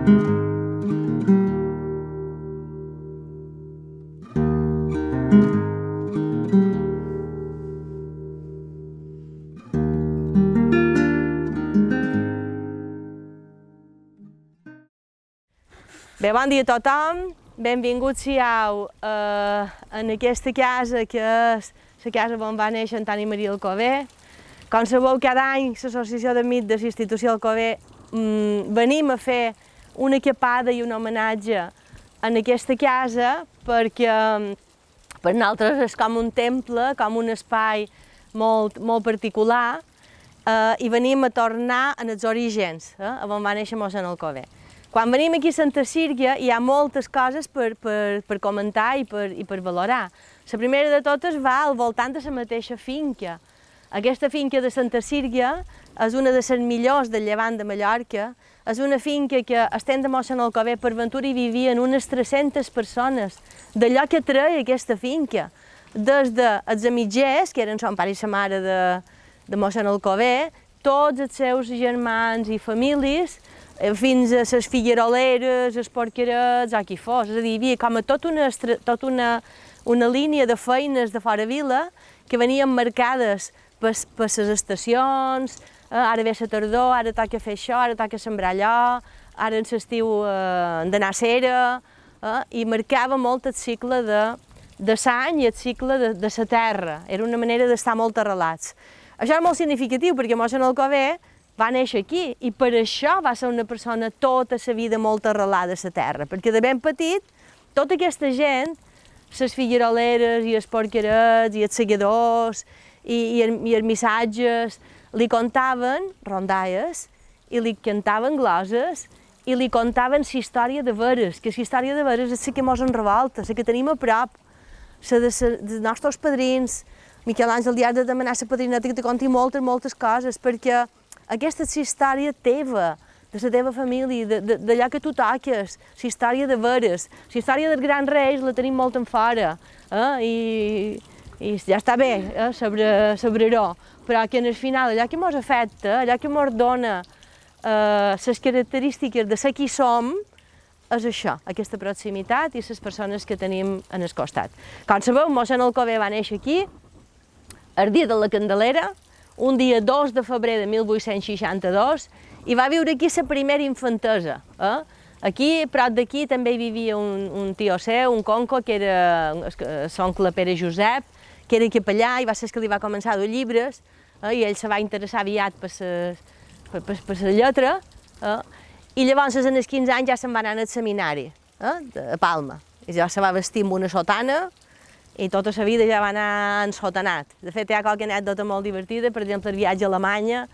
Bé, bon dia a tothom, benvinguts siau en aquesta casa que és la casa on va néixer Antoni Maria Alcover. Com sabeu, cada any l'Associació d'Amics de la Institució Alcover venim a fer una capada i un homenatge en aquesta casa perquè per nosaltres és com un temple, com un espai molt particular i venim a tornar als orígens, on va néixer mossèn Alcover. Quan venim aquí a Santa Sírgia hi ha moltes coses per comentar i per valorar. La primera de totes va al voltant de la mateixa finca. Aquesta finca de Santa Sírgia és una de les millors del llevant de Mallorca. És una finca que estem de mossèn Alcover per ventura hi vivien unes 300 persones. D'allò que treia aquesta finca, des dels amitgers, que eren son pare i sa mare de mossèn Alcover, tots els seus germans i famílies, fins a les figueroleres, els porquerets, o qui fos. És a dir, hi havia com a tota una línia de feines de fora vila que venien marcades per les estacions, ara ve la tardor, ara toca fer això, ara toca sembrar allò, ara en l'estiu d'anar a cera, i marcava molt el cicle de l'any i el cicle de la terra. Era una manera d'estar molt arrelats. Això és molt significatiu perquè mossèn Alcover va néixer aquí i per això va ser una persona tota la vida molt arrelada a la terra, perquè de ben petit tota aquesta gent, les figueroleres i els porquerets i els segadors i els missatges, li contaven rondalles i li cantaven gloses i li contaven la història de veres, que la història de veres és la que mos en revolta, la que tenim a prop, la dels nostres padrins. Miquel Àngel li ha de demanar a la padrineta que te conti moltes coses, perquè aquesta és la història teva, de la teva família, d'allò que tu toques, la història de veres. La història dels grans reis la tenim molt en fora, i ja està bé saber-ho, però que en el final allò que mos afecta, allò que mos dona les característiques de ser qui som, és això, aquesta proximitat i les persones que tenim en el costat. Com sabeu, mossèn Alcover va néixer aquí, el dia de la Candelera, un dia 2 de febrer de 1862, i va viure aquí la primera infantesa. Aquí, prop d'aquí, també hi vivia un tio seu, un conco, que era l'oncle Pere Josep, que era capellà i va ser el que li va començar a dur llibres, i ell se va interessar aviat per la lletra, i llavors, en els 15 anys, ja se'n va anar al seminari, a Palma. I ja se va vestir amb una sotana, i tota la vida ja va anar ensotanat. De fet, hi ha qualque anècdota molt divertida, per exemple, el viatge a Alemanya,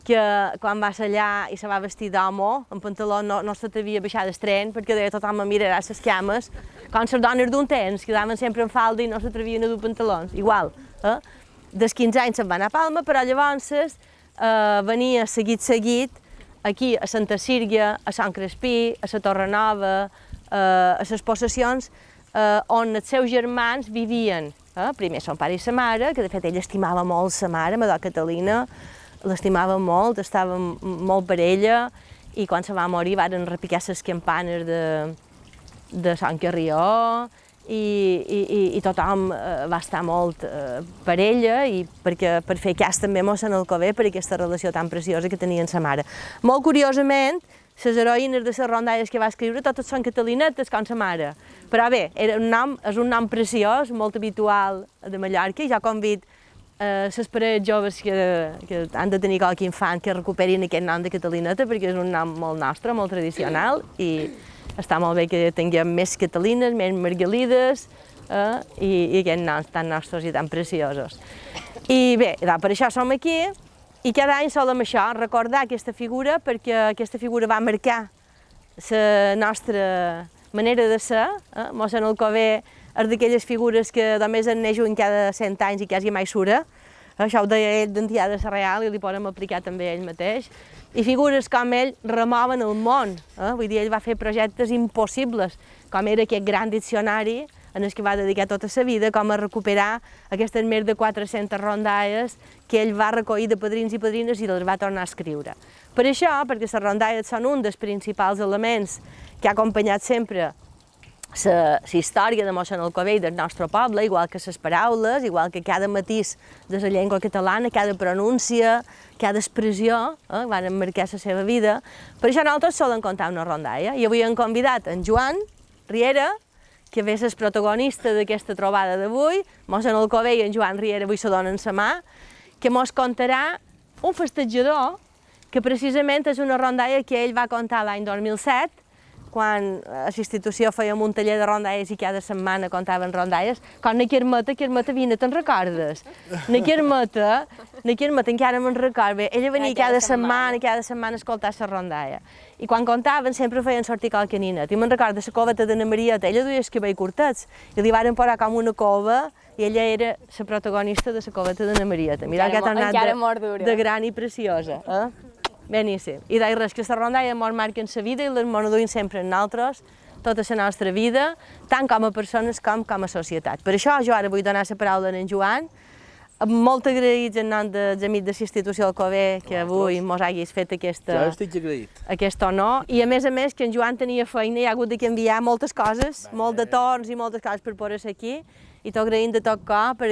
que quan va ser allà i se va vestir d'homo, en pantaló no s'atrevia a baixar del tren, perquè deia tothom em mirarà les cames, com les dones d'un temps, quedaven sempre en falda i no s'atrevien a dur pantalons, igual. Dels 15 anys se'n va anar a Palma, però llavors venia seguit aquí a Santa Sírgia, a Sant Crespí, a la Torre Nova, a les possessions, on els seus germans vivien. Primer son pare i sa mare, que de fet ell estimava molt sa mare, Madó Catalina, l'estimava molt, estava molt per ella, i quan se va morir varen repicar les campanes de Sant Carrió, i tothom va estar molt per ella, i per fer cas també a mossèn Alcover per aquesta relació tan preciosa que tenia amb sa mare. Molt curiosament, les heroïnes de les rondalles que va escriure totes són catalinetes com sa mare. Però bé, és un nom preciós, molt habitual de Mallorca, i jo convido les parelles joves que han de tenir qualque infant que recuperin aquest nom de Catalineta, perquè és un nom molt nostre, molt tradicional, i està molt bé que tinguem més Catalines, més Margalides, i aquests noms tan nostres i tan preciosos. I bé, per això som aquí, i cada any solem això, recordar aquesta figura, perquè aquesta figura va marcar la nostra manera de ser. Mossèn Alcover és d'aquelles figures que només en neix un cada 100 anys i quasi mai sura. Això ho deia ell d'Antià de Sarreal i li podem aplicar també ell mateix. I figures com ell removen el món. Vull dir, ell va fer projectes impossibles, com era aquest gran diccionari en el que va dedicar tota la vida, com a recuperar aquestes més de 400 rondalles que ell va recollir de padrins i padrines i les va tornar a escriure. Per això, perquè les rondalles són un dels principals elements que ha acompanyat sempre la història de mossèn Alcover i del nostre poble, igual que les paraules, igual que cada matís de la llengua catalana, cada pronúncia, cada expressió, van marcar la seva vida. Per això nosaltres solen contar una rondalla. I avui hem convidat en Joan Riera, que és el protagonista d'aquesta trobada d'avui. Mossèn Alcover i en Joan Riera avui se donen la mà, que mos contarà un festejador que precisament és una rondalla que ell va contar l'any 2007, quan a l'institució fèiem un taller de rondalles i cada setmana contaven rondalles, quan na Quermeta vine, te'n recordes? Na Quermeta encara me'n record bé, ella venia cada setmana a escoltar la rondalla. I quan contaven sempre feien sortir qualque ninet. I me'n recordo la coveta d'Anna Marieta, ella duia els cabells curtets, i li varen posar com una cova, i ella era la protagonista de la coveta d'Anna Marieta. Mira que ha tornat de gran i preciosa. Beníssim. I deia res, que la rondalla mos marquen la vida i les mos duim sempre en nosaltres, tota la nostra vida, tant com a persones com a societat. Per això jo ara vull donar la paraula a en Joan, molt agraïts en nom dels amics de la institució Alcover que avui mos haguis fet aquest honor, i a més que en Joan tenia feina i ha hagut de canviar moltes coses, molt de torns i moltes coses per poder ser aquí, i t'ho agraïm de tot cor per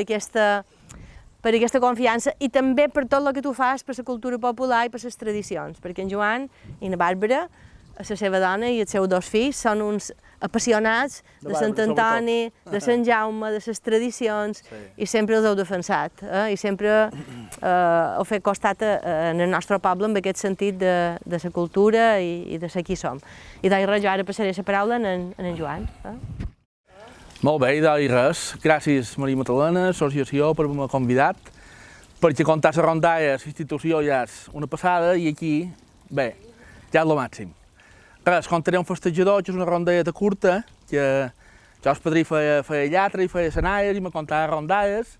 aquesta confiança i també per tot el que tu fas per la cultura popular i per les tradicions, perquè en Joan i na Bàrbara, la seva dona i els seus dos fills, són uns apassionats de Sant Antoni, de Sant Jaume, de les tradicions, i sempre els heu defensat, i sempre heu fet costat en el nostre poble en aquest sentit de la cultura i de ser qui som. I doncs res, jo ara passaré la paraula a en Joan. Molt bé, doncs res. Gràcies, Maria Magdalena, l'associació, per haver-me convidat, perquè contar la rondalla a l'institució ja és una passada i aquí, bé, ja és el màxim. Res, contaré un festejador, que és una rondalleta curta, que jo el padrí feia lletra i feia senaies i me contava rondalles,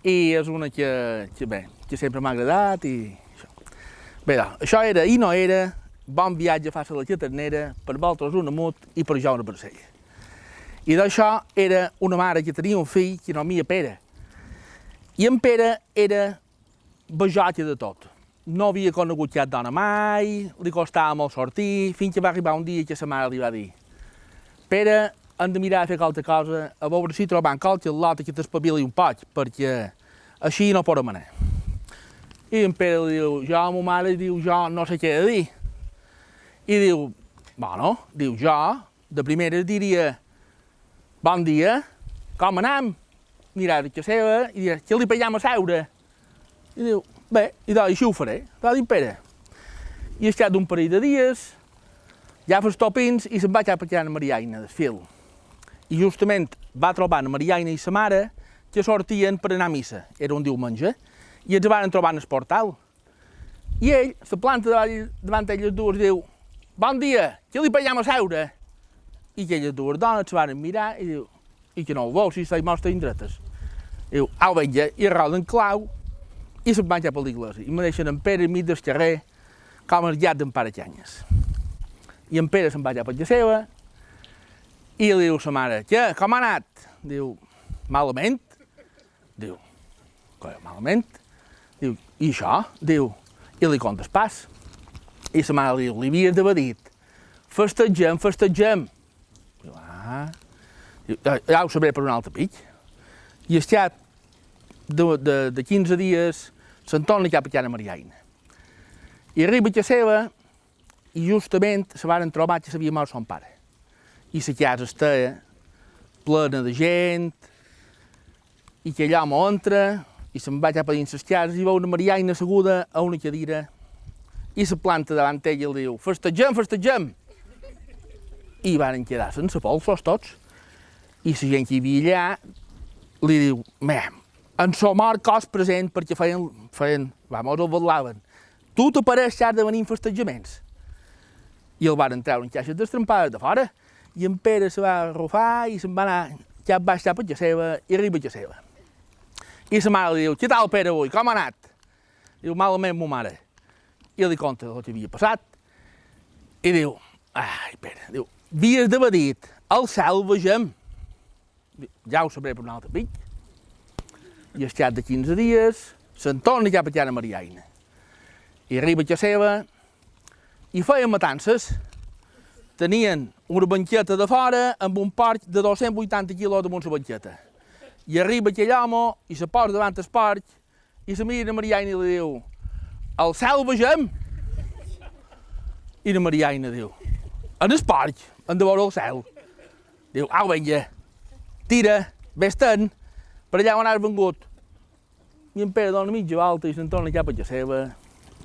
i és una que sempre m'ha agradat i això. Bé, doncs, això era i no era, bon viatge fàcil a la Ternera, per vosaltres un amut i per jo una parcella. I d'això era una mare que tenia un fill que no mia Pere. I en Pere era bajote de tot. No havia conegut cap dona mai, li costava molt sortir, fins que va arribar un dia que sa mare li va dir: Pere, hem de mirar a fer qualque cosa, a veure si trobam qualque lota que t'espavili un poc, perquè així no podem anar. I en Pere li diu: jo a ma mare diu, jo no sé què de dir. I diu: bueno, diu, jo de primeres diria: bon dia, com anem? Mirar a casa seva i dir, que li pagam a seure? I diu, bé, i doncs així ho faré, va dir Pere. I al cap d'un parell de dies, ja fa els topins i se'n va cap a la Mariaina, del fil. I justament va trobar la Mariaina i sa mare que sortien per anar a missa, era un diumenge, i ens van trobar en el portal. I ell se planta davant elles dues i diu, bon dia, que li pagam a seure? I aquelles dues dones se van mirar i diu, i que no ho veu, si estàs mostres indretes. Diu, au vinga, i arroden clau i se'n van cap a l'església. I me deixen en Pere mig del carrer com el gat d'en Pare Canyes. I en Pere se'n va cap a casa seva i li diu a sa mare, què, com ha anat? Diu, malament. Diu, malament? Diu, i això? Diu, i li contes pas. I sa mare li diu, li havies d'haver dit, festegem, festegem. Ja ho sabré per un altre pic. I al cap de 15 dies se'n torna cap a la Mariaina. I arriba a casa seva i justament se van trobar que s'havia mort son pare. I la casa estava plena de gent i que allò m'entra i se'n va cap a dins les cases i veu una Mariaina asseguda a una cadira i se planta davant ella i li diu, festegem, festegem. I van quedar sense polsos tots. I la gent que hi havia allà li diu, en so mort cos present perquè feien, vamos, el vetlaven. Tu t'apareix que has de venir en festejaments. I el van treure en caixes destrampades de fora. I en Pere se va arrufar i se'n va anar cap baix cap a casa seva i arriba a casa seva. I sa mare li diu, què tal Pere avui, com ha anat? Diu, malament ma mare. I li conta el que havia passat. I diu, ai Pere, diu, havies d'haver dit, al cel vegem. Ja ho sabré per un altre pic. I al cap de 15 dies, se'n torna cap a Tiana Mariaina. I arriba a casa seva i feien matances. Tenien una banqueta de fora amb un porc de 280 quilos damunt la banqueta. I arriba aquell home i se posa davant el porc i se mira a Mariaina i li diu: al cel vegem? I la Mariaina diu: en el porc, hem de veure el cel. Diu: au, vinga, tira, vés-te'n, per allà on has vengut. I en Pere dona mitja volta i se'n torna cap a casa seva,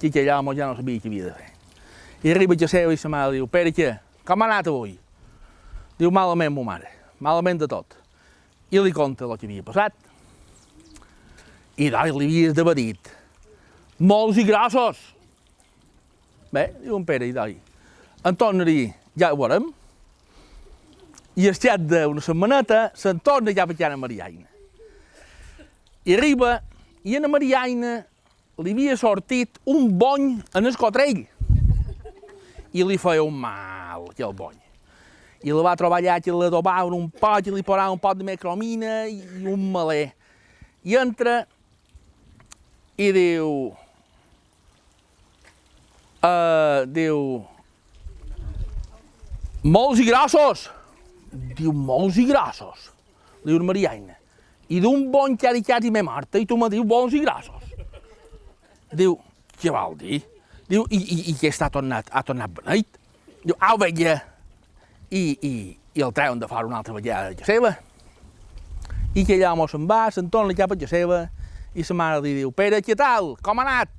que aquell home ja no sabia què havia de fer. I arriba a casa seva i sa mare diu: Pere, què? Com ha anat avui? Diu: malament, ma mare, malament de tot. I li conta el que havia passat. I doncs li havies d'haver dit: molts i grossos. Bé, diu en Pere, i doncs, en torna-hi, ja ho veurem. I al cap d'una setmaneta se'n torna cap a Tiana Mariaina. I arriba, i a la Mariaina li havia sortit un bony en el cotrell. I li feia un mal, aquell bony. I la va trobar allà, que l'adobaven un pot, i li posaven un pot de micromina i un melé. I entra i diu... molts i grossos. Diu: molts i grossos. Diu la Mariaina: i d'un bon que ha dit quasi m'he morta i tu me dius molts i grossos. Diu: què vol dir? Diu: i què ha tornat beneit? Diu: au, vinga. I el treuen de fora una altra vegada a casa seva. I aquell home se'n va, se'n torna cap a casa seva i sa mare li diu: Pere, què tal? Com ha anat?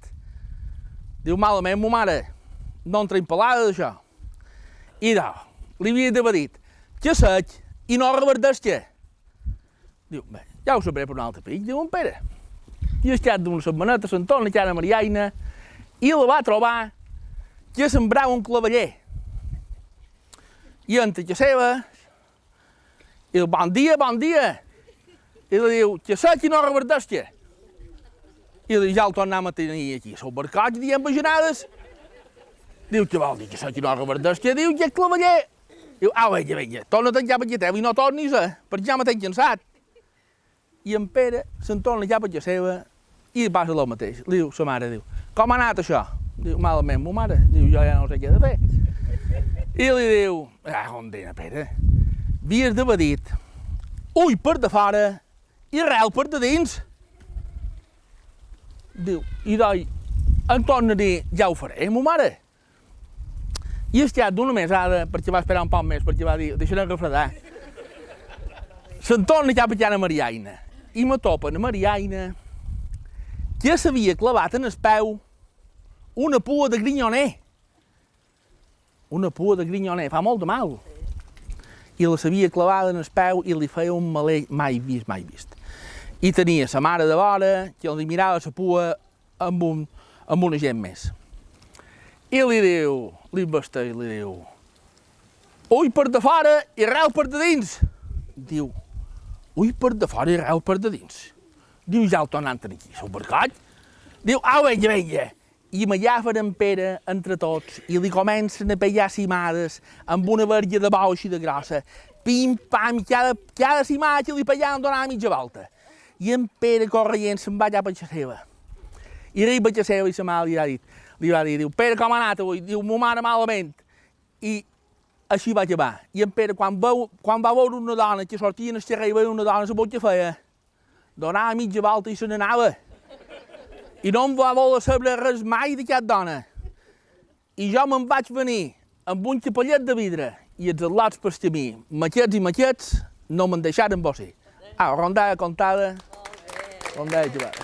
Diu: malament, ma mare, no en traiem pelada d'això. I doncs, li havia d'haver dit: què sec i no reverdeix què? Diu: bé, ja ho sabré per un altre pic, diu en Pere. I al cap d'una setmaneta se'n torna a Tiana Mariaina i la va trobar que sembrava un claveller. I entra a casa seva i diu: bon dia, bon dia. I li diu: què sec i no reverdeix què? I li diu: ja el tornem a tenir aquí, sou barcots dient bajanades. Diu: què vol dir que sec i no reverdeix què? Diu: que el claveller. Diu: au, vinga, torna-te'n cap a casa teva i no tornis, perquè ja me t'he cansat. I en Pere se'n torna cap a casa seva i passa el mateix. Li diu sa mare, diu: com ha anat això? Diu: malament, ma mare. Diu: jo ja no sé què he de fer. I li diu: condena, Pere, havies d'haver dit ull per de fora i rel per de dins. Diu: i doncs, em torna a dir: ja ho faré, ma mare. I al cap d'una mesada, perquè va esperar un poc més, perquè va dir: deixarem refredar. Se'n torna cap a Tiana Mariaina i me topa a Mariaina que s'havia clavat en el peu una pua de grinyoner. Una pua de grinyoner, fa molt de mal. I la s'havia clavada en el peu i li feia un maler mai vist. I tenia sa mare de vora que li mirava la pua amb una gent més. I li diu, li vesteix, li diu: ull per de fora i reu per de dins. Diu: ull per de fora i reu per de dins. Diu: ja el tornant aquí, sou barcots? Diu: au, vinga. I m'allafen en Pere entre tots i li comencen a pegar cimades amb una verga de bou així de grossa. Pim, pam, cada cimada que li pegaven donava mitja volta. I en Pere corrent se'n va cap a casa seva. I arriba a casa seva i sa mare li va dir, diu: Pere, com ha anat avui? Diu: ma mare malament. I així va acabar. I en Pere, quan va veure una dona que sortia en el carrer i veia una dona, sabeu què feia? Donava mitja volta i se n'anava. I no em va voler saber res mai d'aquesta dona. I jo me'n vaig venir amb un capellet de vidre i els al·lots pel camí, maquets, no me'n deixaren bosser. Rondalla contada, rondalla jugada.